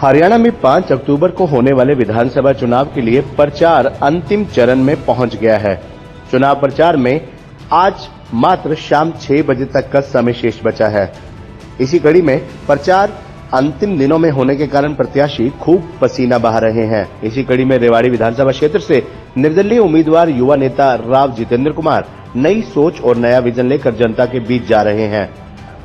हरियाणा में 5 अक्टूबर को होने वाले विधानसभा चुनाव के लिए प्रचार अंतिम चरण में पहुंच गया है। चुनाव प्रचार में आज मात्र शाम 6 बजे तक का समय शेष बचा है। इसी कड़ी में प्रचार अंतिम दिनों में होने के कारण प्रत्याशी खूब पसीना बहा रहे हैं। इसी कड़ी में रेवाड़ी विधानसभा क्षेत्र से निर्दलीय उम्मीदवार युवा नेता राव जितेंद्र कुमार नई सोच और नया विजन लेकर जनता के बीच जा रहे हैं।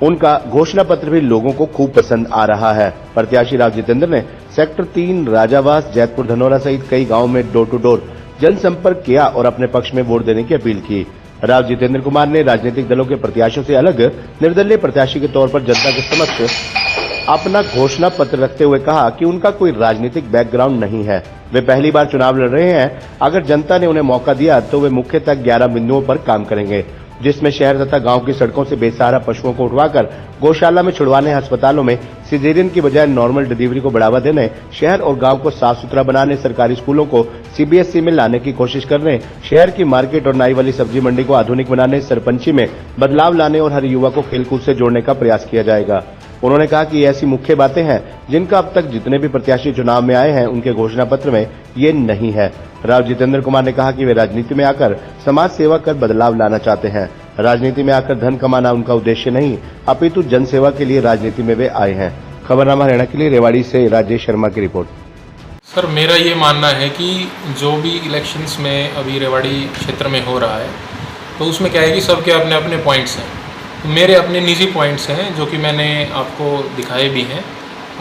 उनका घोषणा पत्र भी लोगों को खूब पसंद आ रहा है। प्रत्याशी राव जितेंद्र ने सेक्टर 3 राजावास, जैतपुर, धनौरा सहित कई गांवों में डोर टू डोर जनसंपर्क किया और अपने पक्ष में वोट देने की अपील की। राव जितेंद्र कुमार ने राजनीतिक दलों के प्रत्याशियों से अलग निर्दलीय प्रत्याशी के तौर पर जनता के समक्ष अपना घोषणा पत्र रखते हुए कहा कि उनका कोई राजनीतिक बैकग्राउंड नहीं है, वे पहली बार चुनाव लड़ रहे हैं। अगर जनता ने उन्हें मौका दिया तो वे मुख्यतः 11 बिंदुओं पर काम करेंगे, जिसमें शहर तथा गांव की सड़कों से बेसहारा पशुओं को उठवाकर गौशाला में छुड़वाने, अस्पतालों में सिजेरियन की बजाय नॉर्मल डिलीवरी को बढ़ावा देने, शहर और गांव को साफ सुथरा बनाने, सरकारी स्कूलों को सीबीएसई में लाने की कोशिश करने, शहर की मार्केट और नाई वाली सब्जी मंडी को आधुनिक बनाने, सरपंची में बदलाव लाने और हर युवा को खेलकूद से जोड़ने का प्रयास किया जाएगा। उन्होंने कहा कि ये ऐसी मुख्य बातें हैं जिनका अब तक जितने भी प्रत्याशी चुनाव में आए हैं उनके घोषणा पत्र में ये नहीं है। राव जितेंद्र कुमार ने कहा कि वे राजनीति में आकर समाज सेवा कर बदलाव लाना चाहते हैं। राजनीति में आकर धन कमाना उनका उद्देश्य नहीं, अपितु जनसेवा के लिए राजनीति में वे आए हैं। खबरनामा हरियाणा के लिए रेवाड़ी से राजेश शर्मा की रिपोर्ट। सर, मेरा ये मानना है कि जो भी इलेक्शंस में अभी रेवाड़ी क्षेत्र में हो रहा है तो उसमें क्या है कि सबके अपने अपने पॉइंट्स हैं। तो मेरे अपने निजी पॉइंट्स हैं जो कि मैंने आपको दिखाए भी हैं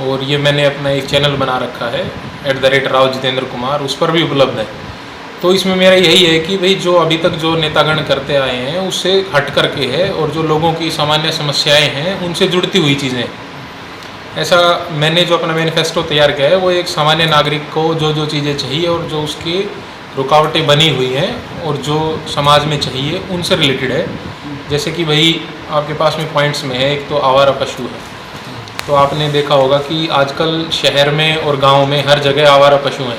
और ये मैंने अपना एक चैनल बना रखा है @राव जितेंद्र कुमार, उस पर भी उपलब्ध है। तो इसमें मेरा यही है कि भाई जो अभी तक जो नेतागण करते आए हैं उससे हट करके है और जो लोगों की सामान्य समस्याएं हैं उनसे जुड़ती हुई चीज़ें। ऐसा मैंने जो अपना मैनिफेस्टो तैयार किया है वो एक सामान्य नागरिक को जो जो चीज़ें चाहिए और जो उसकी रुकावटें बनी हुई हैं और जो समाज में चाहिए उनसे रिलेटेड है। जैसे कि भाई आपके पास में पॉइंट्स में है, एक तो आवारा पशु है। तो आपने देखा होगा कि आजकल शहर में और गांव में हर जगह आवारा पशु हैं।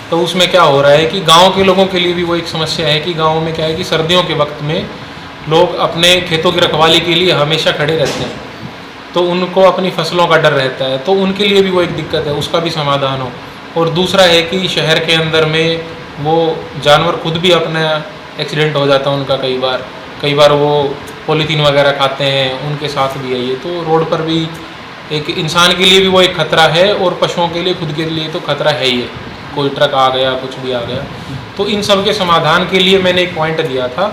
तो उसमें क्या हो रहा है कि गांव के लोगों के लिए भी वो एक समस्या है कि गांव में क्या है कि सर्दियों के वक्त में लोग अपने खेतों की रखवाली के लिए हमेशा खड़े रहते हैं, तो उनको अपनी फसलों का डर रहता है, तो उनके लिए भी वो एक दिक्कत है, उसका भी समाधान हो। और दूसरा है कि शहर के अंदर में वो जानवर खुद भी अपना एक्सीडेंट हो जाता है उनका, कई बार वो पॉलीथीन वगैरह खाते हैं, उनके साथ भी है ये। तो रोड पर भी एक इंसान के लिए भी वो एक खतरा है और पशुओं के लिए, खुद के लिए तो खतरा है ही है, कोई ट्रक आ गया, कुछ भी आ गया। तो इन सब के समाधान के लिए मैंने एक पॉइंट दिया था,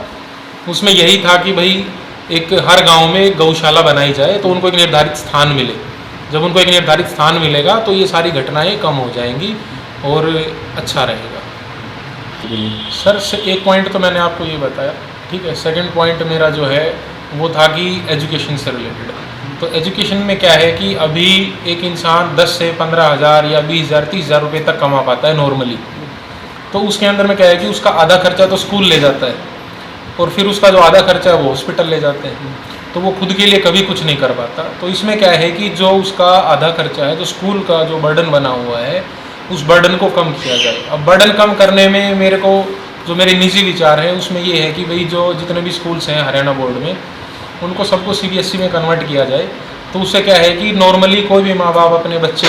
उसमें यही था कि भाई एक हर गांव में एक गौशाला बनाई जाए तो उनको एक निर्धारित स्थान मिले। जब उनको एक निर्धारित स्थान मिलेगा तो ये सारी घटनाएं कम हो जाएंगी और अच्छा रहेगा। सर, एक पॉइंट तो मैंने आपको ये बताया, ठीक है। सेकंड पॉइंट मेरा जो है वो था कि एजुकेशन से रिलेटेड। तो एजुकेशन में क्या है कि अभी एक इंसान 10 से 15,000 या 20,000 30,000 रुपये तक कमा पाता है नॉर्मली। तो उसके अंदर में क्या है कि उसका आधा खर्चा तो स्कूल ले जाता है और फिर उसका जो आधा खर्चा है वो हॉस्पिटल ले जाते हैं, तो वो खुद के लिए कभी कुछ नहीं कर पाता। तो इसमें क्या है कि जो उसका आधा खर्चा है, जो स्कूल का जो बर्डन बना हुआ है, उस बर्डन को कम किया जाए। अब बर्डन कम करने में मेरे को जो मेरे निजी विचार है उसमें ये है कि भाई जो जितने भी स्कूल्स हैं हरियाणा बोर्ड में उनको सबको सीबीएसई में कन्वर्ट किया जाए। तो उससे क्या है कि नॉर्मली कोई भी माँ बाप अपने बच्चे